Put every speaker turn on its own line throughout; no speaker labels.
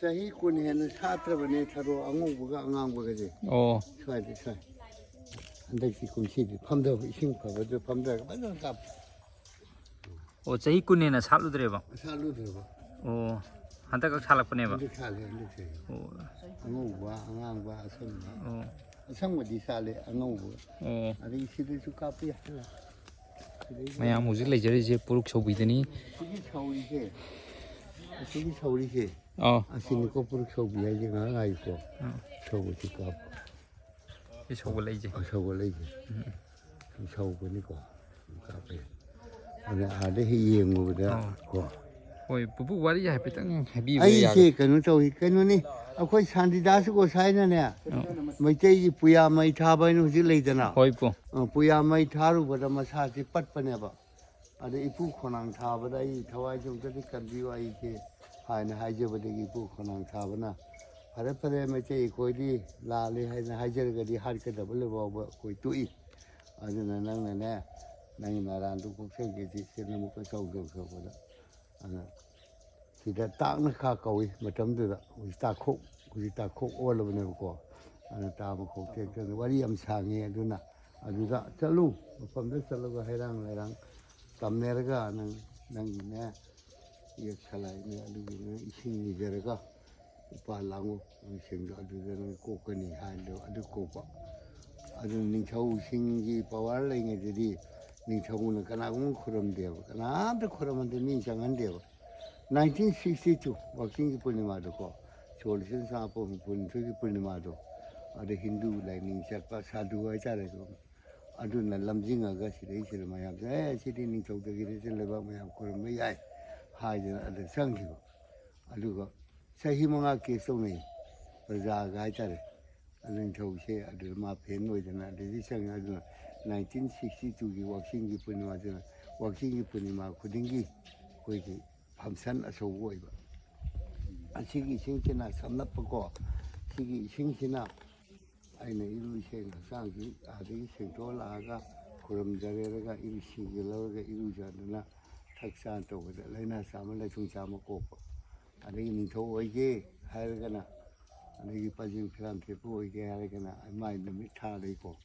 Sahi kun hen satra bane tharo angong buga angang buga je.
Oh.
Sai de sai. Andai si kun si phamda ising phaba phamda ba na kap.
Oh, chahi kunne na salu dre ba.
Salu de ba.
Oh. Hanta ka salak pane ba.
Ande khale ande se.
Oh.
Angong ba angang ba asam ba.
Oh.
Asam ba di sale angong ba.
Oh.
Ari si de su kap ya.
Mayam music lejer je puruk chobidani.
Sigi chauri je. Sigi chauri je.
Oh.
Asini ko puruk chobi ai je nga ngai ko. Chobu ti kap.
Cái sầu lấy gì?
Sầu lấy gì? Sầu của nó có cà phê. À đấy hiền ngồi đó. Có.
Ôi, bố quá đi hay bị tăng hay bị.
Ai chứ cái nó trâu cái nó ní. À khôi sản đi đá số có sai nữa nè. Mấy chơi gì puya mấy thà bay nó chỉ lấy thế nào?
Ôi bố.
Puya mấy thà rồi bây giờ mà sao chỉ bắt bên này bà. À đấy ipu khonang thà bây đây thawai chúng ta đi cần đi vậy chứ. Hai này hai giờ bây giờ ipu khonang thà bên nào. Hare में चाहिए कोई दी लाले है ना हज़ार करी हर के double बाबा कोई तो ही आज ना नंग ना नंग नारायण तो कुछ के जी से ना मुझे सौ बोला अना सीधा तांग ना खा कोई मतलब तो कुछ ताखो और लोग ने को अना ताम को के वाली हम सांगे अदुना अदुना चलो पंद्रह चलो का हैरान कम ने रगा नंग ने ये खलाई ने अदुना इसी निजर का Palango, sing the coconut hand of the copa. I don't think how sing power laying at the Ninchawuna Kanagun Kurum Dev, and I'm the Kurum and the Ninchang Dev. 1962, walking Punimado, Cholishan Sapo, Puntuki Punimado, or the Hindu like Ninchapa Sadu, I tell it. I do not lumsing a gassion. My have sitting into the Girisan about my Kurum, hide at the Sangu. I do. Sahi mga keso ni berjaga cari, alen tahu saya ada mah pen wajah nak jadi saya ada 1962 waktu ini pun macam waktu ini pun mah kudingi kudi hamsan asal woi ba, asing ising cina samnap peko, sing ising cina, aina ilu ising sangki ada ising tola aga kuram jari aga ilu ising gelaga ilu jana taksan tu ada lain sama lah cung sama kopo. Ada ini tahu aje, hari kena, ada ini pajang film tepu aje hari kena, main demi thari ko,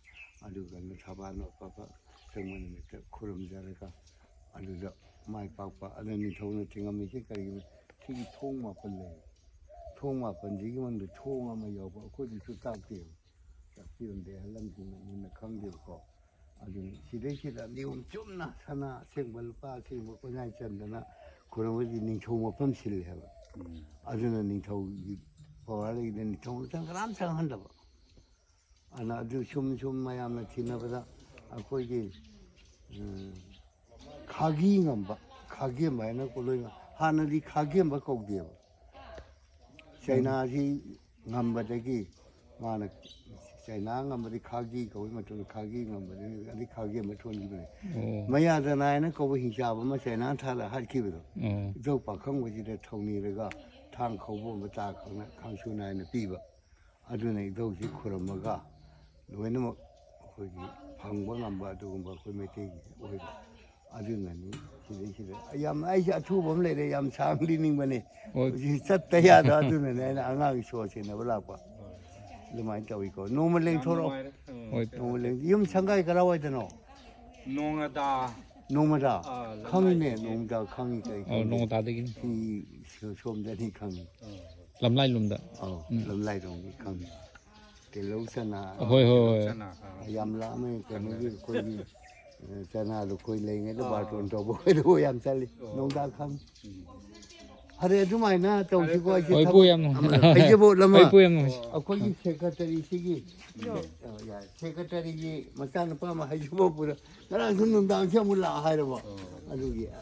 ada kan thaban apa semua ni kurum jari ka, ada dah main papa, ada ini tahu ni tinggal mesti kali ini thong mapan jadi mana thong ama ya apa, aku itu tak dia dia halam tu ni kang dia ko, ada sida ni cuma na sana sengbal pa sengbal ko nyai cendana, kurum ini thong mapan silih apa. 아주는 니타우 보아리 된 니타우 장그람 장한다 봐. 아나 아주 좀 마야면 지나보다 아고 이게 가기인가 봐. 가기에 많이 꼴로 하늘이 가기에 막 거기에. 차이나지 남바데기 마나 차이나 남바디 가기 거기 맞죠. 가기 남바디 아니 가기에 맞죠 이거네. 마야잖아요. 거기 힘잡으면 차이나 타라 할 기회도. 저 박한 거지 내 통일이가 탕 거부 뭐다 강수나는 비바. 아주네 도시 그러면가 너는 뭐 거기 방법 안 봐도 뭐 그 메테기 오히려 아주나니 시대 얌 아이샤 투 범래래 얌 상리닝 거네. 진짜야 아주네 내가 안하기 소시네 볼라봐. Lumai tahu iko, normal leng thoro, normal leng, yum sangkai karawa itu no.
Nongada.
Nongada, kangi ne, nongada kangi kai.
Oh, nongada degi.
Di som jadi kangi.
Lamlai lumda.
Oh, lamlai dong kangi. Telau sana.
Hoi.
Yam lama kami koi sana lu koi leng itu baru untuk boleh yam cali, nongada kangi. Hari itu mana tahu sih kau aja.
Oi puyam.
Aja boleh lama.
Oi puyam.
Aku ni sekretari sigi. Ya, sekretari ni macam apa mah aja boleh. Kalau sunung dah macam mula hari apa. Aduh ya.